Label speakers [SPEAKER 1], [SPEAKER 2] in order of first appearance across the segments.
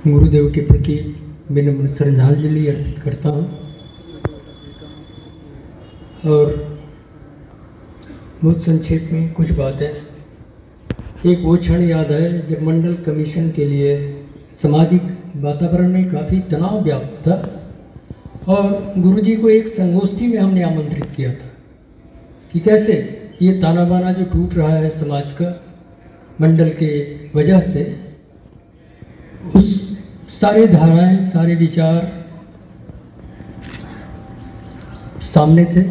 [SPEAKER 1] गुरुदेव के प्रति विनम्र श्रद्धांजलि अर्पित करता हूँ। और बहुत संक्षेप में कुछ बातें। एक वो क्षण याद है जब मंडल कमीशन के लिए सामाजिक वातावरण में काफ़ी तनाव व्याप्त था और गुरुजी को एक संगोष्ठी में हमने आमंत्रित किया था कि कैसे ये ताना बाना जो टूट रहा है समाज का मंडल के वजह से, उस सारे धाराएं सारे विचार सामने थे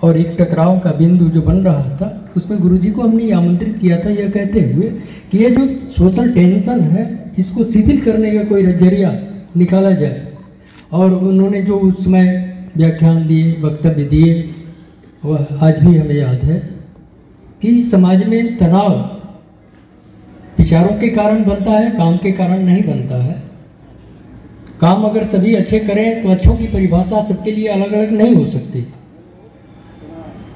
[SPEAKER 1] और एक टकराव का बिंदु जो बन रहा था उसमें गुरुजी को हमने आमंत्रित किया था यह कहते हुए कि ये जो सोशल टेंशन है इसको शिथिल करने का कोई जरिया निकाला जाए। और उन्होंने जो उस समय व्याख्यान दिए, वक्तव्य दिए, वह आज भी हमें याद है कि समाज में तनाव विचारों के कारण बनता है, काम के कारण नहीं बनता है। काम अगर सभी अच्छे करें तो अच्छों की परिभाषा सबके लिए अलग अलग नहीं हो सकती।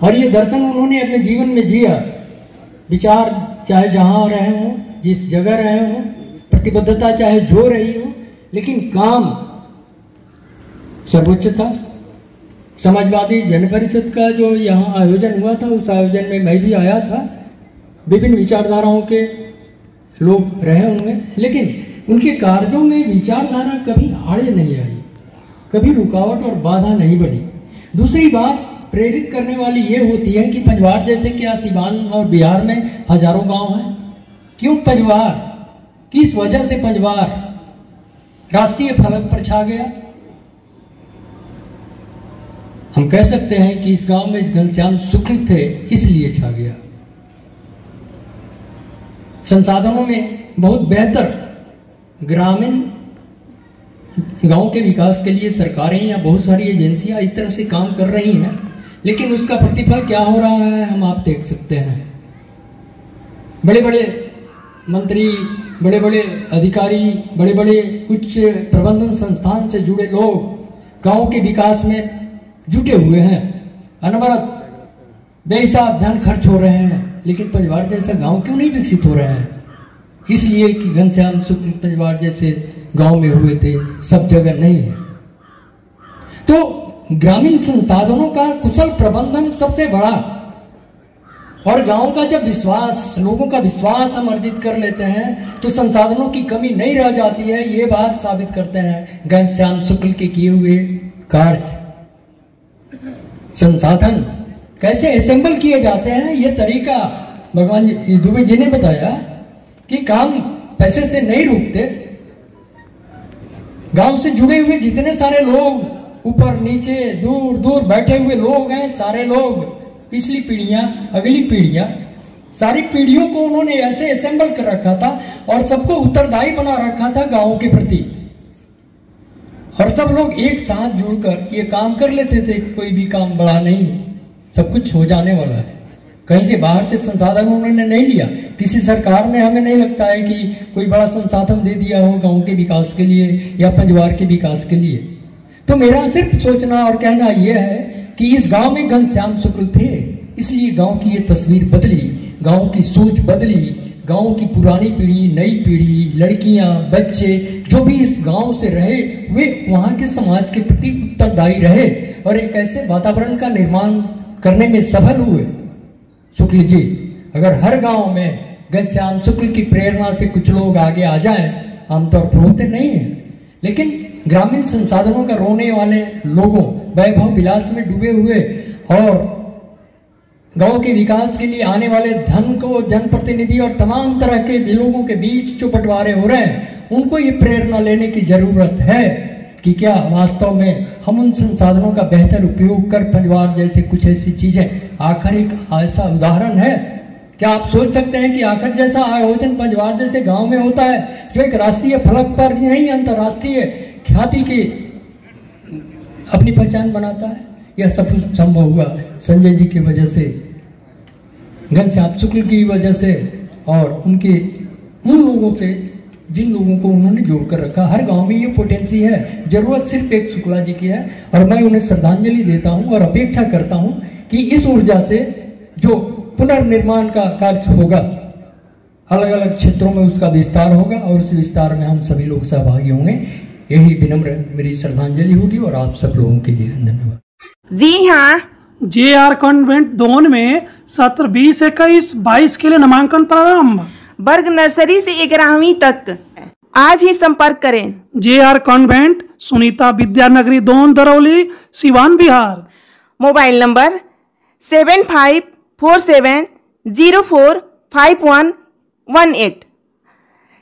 [SPEAKER 1] और ये दर्शन उन्होंने अपने जीवन में जिया। विचार चाहे जहाँ रहे हों, जिस जगह रहे हों, प्रतिबद्धता चाहे जो रही हो, लेकिन काम सर्वोच्च था। समाजवादी जन परिषद का जो यहाँ आयोजन हुआ था, उस आयोजन में मैं भी आया था। विभिन्न विचारधाराओं के लोग रहे होंगे, लेकिन उनके कार्यों में विचारधारा कभी आड़े नहीं आई, कभी रुकावट और बाधा नहीं बनी। दूसरी बात प्रेरित करने वाली ये होती है कि पंजवार जैसे क्या सीवान और बिहार में हजारों गांव हैं। क्यों पंजवार? किस वजह से पंजवार राष्ट्रीय फलक पर छा गया? हम कह सकते हैं कि इस गांव में घनश्याम शुक्ल थे इसलिए छा गया। संसाधनों में बहुत बेहतर ग्रामीण गांव के विकास के लिए सरकारें या बहुत सारी एजेंसियां इस तरह से काम कर रही हैं, लेकिन उसका प्रतिफल क्या हो रहा है हम आप देख सकते हैं। बड़े बड़े मंत्री, बड़े बड़े अधिकारी, बड़े बड़े उच्च प्रबंधन संस्थान से जुड़े लोग गांव के विकास में जुटे हुए हैं। अनवरत बेहिसाब धन खर्च हो रहे हैं, लेकिन पंजवार जैसा गांव क्यों नहीं विकसित हो रहे हैं? इसलिए कि घनश्याम शुक्ल पंजवार जैसे गांव में हुए थे, सब जगह नहीं है। तो ग्रामीण संसाधनों का कुशल प्रबंधन सबसे बड़ा, और गांव का जब विश्वास, लोगों का विश्वास हम अर्जित कर लेते हैं तो संसाधनों की कमी नहीं रह जाती है। ये बात साबित करते हैं घनश्याम शुक्ल के किए हुए कार्य। संसाधन कैसे असेंबल किए जाते हैं, ये तरीका भगवान दुबे जी ने बताया कि काम पैसे से नहीं रुकते। गांव से जुड़े हुए जितने सारे लोग ऊपर नीचे दूर दूर बैठे हुए लोग हैं, सारे लोग, पिछली पीढ़ियां, अगली पीढ़ियां, सारी पीढ़ियों को उन्होंने ऐसे असेंबल कर रखा था और सबको उत्तरदायी बना रखा था गांव के प्रति। और सब लोग एक साथ जुड़कर ये काम कर लेते थे। कोई भी काम बड़ा नहीं, सब कुछ हो जाने वाला है। कहीं से बाहर से संसाधन उन्होंने नहीं लिया। किसी सरकार ने, हमें नहीं लगता है कि कोई बड़ा संसाधन दे दिया हो गांव के विकास के लिए या पंजवार के विकास के लिए। तो मेरा सिर्फ सोचना और कहना यह है कि इस गांव में घनश्याम शुक्ल थे, इसलिए गांव की ये तस्वीर बदली, गांव की सोच बदली। गांव की पुरानी पीढ़ी, नई पीढ़ी, लड़कियां, बच्चे जो भी इस गांव से रहे, वे वहां के समाज के प्रति उत्तरदायी रहे और एक ऐसे वातावरण का निर्माण करने में सफल हुए। शुक्ल जी, अगर हर गांव में घनश्याम शुक्ल की प्रेरणा से कुछ लोग आगे आ जाएं, आमतौर पर होते नहीं है, लेकिन ग्रामीण संसाधनों का रोने वाले लोगों, वैभव विलास में डूबे हुए और गांव के विकास के लिए आने वाले धन को जनप्रतिनिधि और तमाम तरह के लोगों के बीच जो बंटवारे हो रहे हैं, उनको ये प्रेरणा लेने की जरूरत है कि क्या वास्तव में हम उन संसाधनों का बेहतर उपयोग कर पंजवार जैसे कुछ ऐसी चीजें, आखिर एक ऐसा उदाहरण है। क्या आप सोच सकते हैं कि आखिर जैसा आयोजन पंजवार जैसे गांव में होता है जो एक राष्ट्रीय फलक पर नहीं, अंतर्राष्ट्रीय ख्याति की अपनी पहचान बनाता है? यह सब कुछ संभव हुआ संजय जी की वजह से, घनश्याम शुक्ल की वजह से और उनके उन लोगों से जिन लोगों को उन्होंने जोड़कर रखा। हर गांव में ये पोटेंसी है, जरूरत सिर्फ एक शुक्ला जी की है। और मैं उन्हें श्रद्धांजलि देता हूं और अपेक्षा करता हूं कि इस ऊर्जा से जो पुनर्निर्माण का कार्य होगा अलग अलग क्षेत्रों में उसका विस्तार होगा और उस विस्तार में हम सभी लोग सहभागी होंगे। यही विनम्र मेरी श्रद्धांजलि होगी और आप सब लोगों के लिए धन्यवाद।
[SPEAKER 2] जी हाँ,
[SPEAKER 3] JR कॉन्वेंट दोन में सत्र 20-21-22 के लिए नामांकन प्रारंभ।
[SPEAKER 2] वर्ग नर्सरी से 11वीं तक आज ही संपर्क करें।
[SPEAKER 3] JR कॉन्वेंट, सुनीता विद्यानगरी दोन, दरौली, सिवान, बिहार।
[SPEAKER 2] Mobile number 7547045118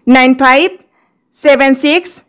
[SPEAKER 2] 957646